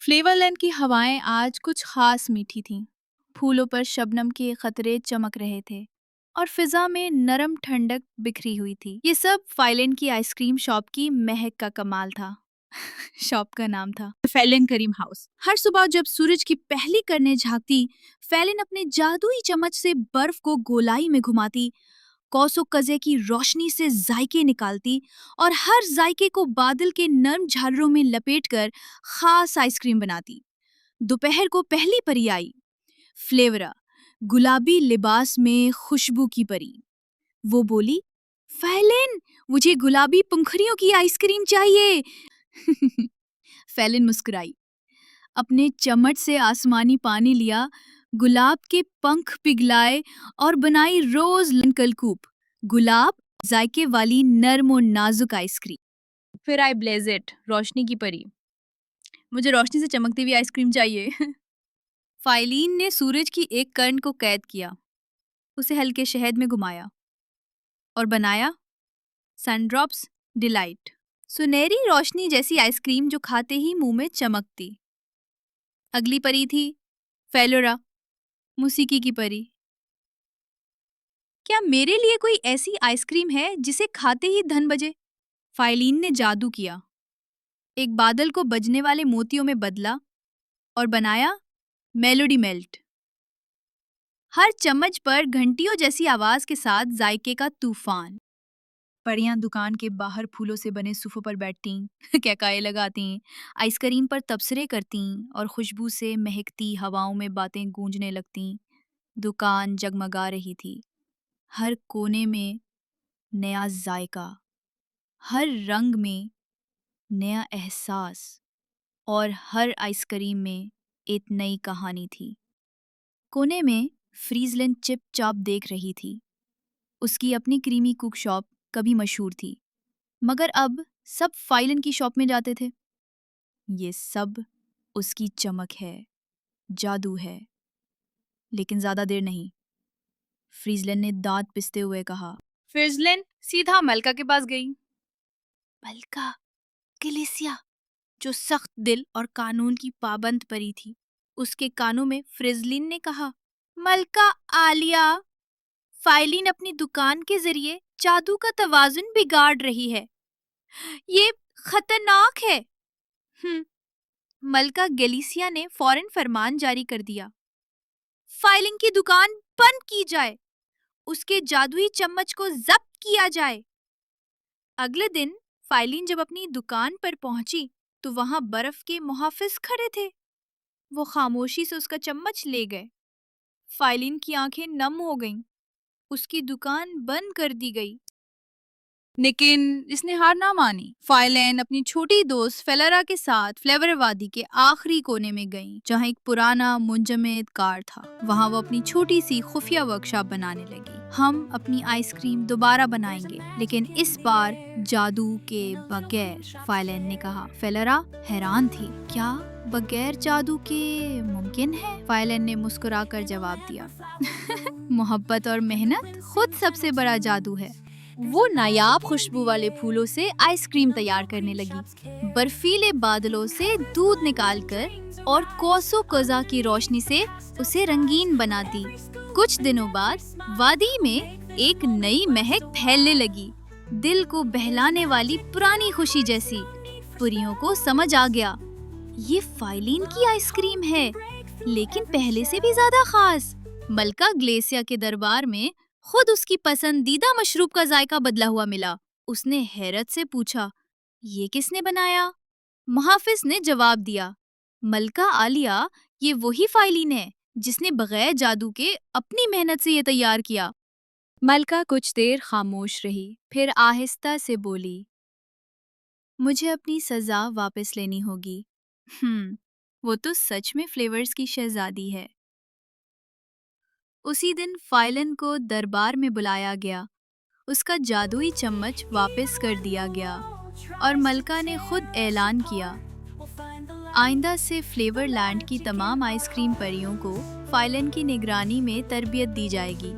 फ्लेवरलैंड की हवाएं आज कुछ खास मीठी थीं। फूलों पर शबनम के खतरे चमक रहे थे और फिजा में नरम ठंडक बिखरी हुई थी। ये सब फाइलेंड की आइसक्रीम शॉप की महक का कमाल था। शॉप का नाम था फैलन करीम हाउस। हर सुबह जब सूरज की पहली किरणें झांकती, फैलन अपने जादुई चम्मच से बर्फ को गोलाई में घुमाती, कौसो कज़े की रोशनी से जायके निकालती और हर जायके को बादल के नर्म झालरों में लपेटकर खास आइसक्रीम बनाती। दोपहर को पहली परी आई, फ्लेवरा, गुलाबी लिबास में खुशबू की परी। वो बोली, फैलिन, मुझे गुलाबी पंखुड़ियों की आइसक्रीम चाहिए। फैलिन मुस्कुराई, अपने चम्मच से आसमानी पानी लिया, गुलाब के पंख पिघलाए और बनाई रोज कलकूप, गुलाब जायके वाली नर्म और नाजुक आइसक्रीम। फिर आई ब्लेजेट, रोशनी की परी, मुझे रोशनी से चमकती हुई आइसक्रीम चाहिए। फाइलीन ने सूरज की एक कर्ण को कैद किया, उसे हल्के शहद में घुमाया और बनाया सनड्रॉप्स डिलाइट, सुनहरी रोशनी जैसी आइसक्रीम जो खाते ही मुंह में चमकती। अगली परी थी फेलोरा, मौसीकी की परी। क्या मेरे लिए कोई ऐसी आइसक्रीम है जिसे खाते ही धन बजे? फाइलीन ने जादू किया, एक बादल को बजने वाले मोतियों में बदला और बनाया मेलोडी मेल्ट। हर चम्मच पर घंटियों जैसी आवाज के साथ जायके का तूफान। परियां दुकान के बाहर फूलों से बने सोफों पर बैठती, कैकाए लगाती, आइसक्रीम पर तबसरे करती और खुशबू से महकती हवाओं में बातें गूंजने लगती। दुकान जगमगा रही थी, हर कोने में नया जायका, हर रंग में नया एहसास और हर आइसक्रीम में एक नई कहानी थी। कोने में फ्रीजलैंड चिप चॉप देख रही थी। उसकी अपनी क्रीमी कुक शॉप कभी मशहूर थी, मगर अब सब फाइलन की शॉप में जाते थे। ये सब उसकी चमक है, जादू है। लेकिन ज्यादा देर नहीं, फ्रीजलैंड ने दांत पिसते हुए कहा। फ्रीजलैंड सीधा मलका के पास गई। मलका ग्लेसिया, जो सख्त दिल और कानून की पाबंद परी थी, उसके कानों में फ्रिजलिन ने कहा, मलका आलिया, फाइलिन अपनी दुकान के जरिए जादू का तवाजुन बिगाड़ रही है। ये खतरनाक है। मलका गैलिसिया ने फौरन फरमान जारी कर दिया, फाइलिन की दुकान बंद की जाए, उसके जादुई चम्मच को जब्त किया जाए। अगले दिन फाइलिन जब अपनी दुकान पर पहुंची तो वहां बर्फ के मुहाफिज खड़े थे। वो खामोशी से उसका चम्मच ले गए। फाइलिन की आंखें नम हो गईं। उसकी दुकान बंद कर दी गई। लेकिन इसने हार ना मानी। फाइलिन अपनी छोटी दोस्त फेलरा के साथ फ्लेवर वादी के आखिरी कोने में गई, जहाँ एक पुराना मुंजमद कार था। वहाँ वो अपनी छोटी सी खुफिया वर्कशॉप बनाने लगी। हम अपनी आइसक्रीम दोबारा बनाएंगे, लेकिन इस बार जादू के बगैर, फाइलिन ने कहा। फेलरा हैरान थी, क्या बगैर जादू के मुमकिन है? फाइलिन ने मुस्कुराकर जवाब दिया, मोहब्बत और मेहनत खुद सबसे बड़ा जादू है। वो नायाब खुशबू वाले फूलों से आइसक्रीम तैयार करने लगी, बर्फीले बादलों से दूध निकालकर और कौसो कज़ा की रोशनी से उसे रंगीन बनाती। कुछ दिनों बाद वादी में एक नई महक फैलने लगी, दिल को बहलाने वाली पुरानी खुशी जैसी। परियों को समझ आ गया, ये फाइलिन की आइसक्रीम है, लेकिन पहले से भी ज्यादा खास। मलका ग्लेसिया के दरबार में खुद उसकी पसंदीदा मशरूब का जायका बदला हुआ मिला। उसने हैरत से पूछा, ये किसने बनाया? मुहाफिज ने जवाब दिया, मलका आलिया, ये वही फाइलिन है जिसने बगैर जादू के अपनी मेहनत से ये तैयार किया। मलका कुछ देर खामोश रही, फिर आहिस्ता से बोली, मुझे अपनी सजा वापस लेनी होगी। वो तो सच में फ्लेवर्स की शहजादी है। उसी दिन फाइलिन को दरबार में बुलाया गया, उसका जादुई चम्मच वापस कर दिया गया और मलका ने खुद ऐलान किया, आइंदा से फ्लेवरलैंड की तमाम आइसक्रीम परियों को फाइलिन की निगरानी में तरबियत दी जाएगी।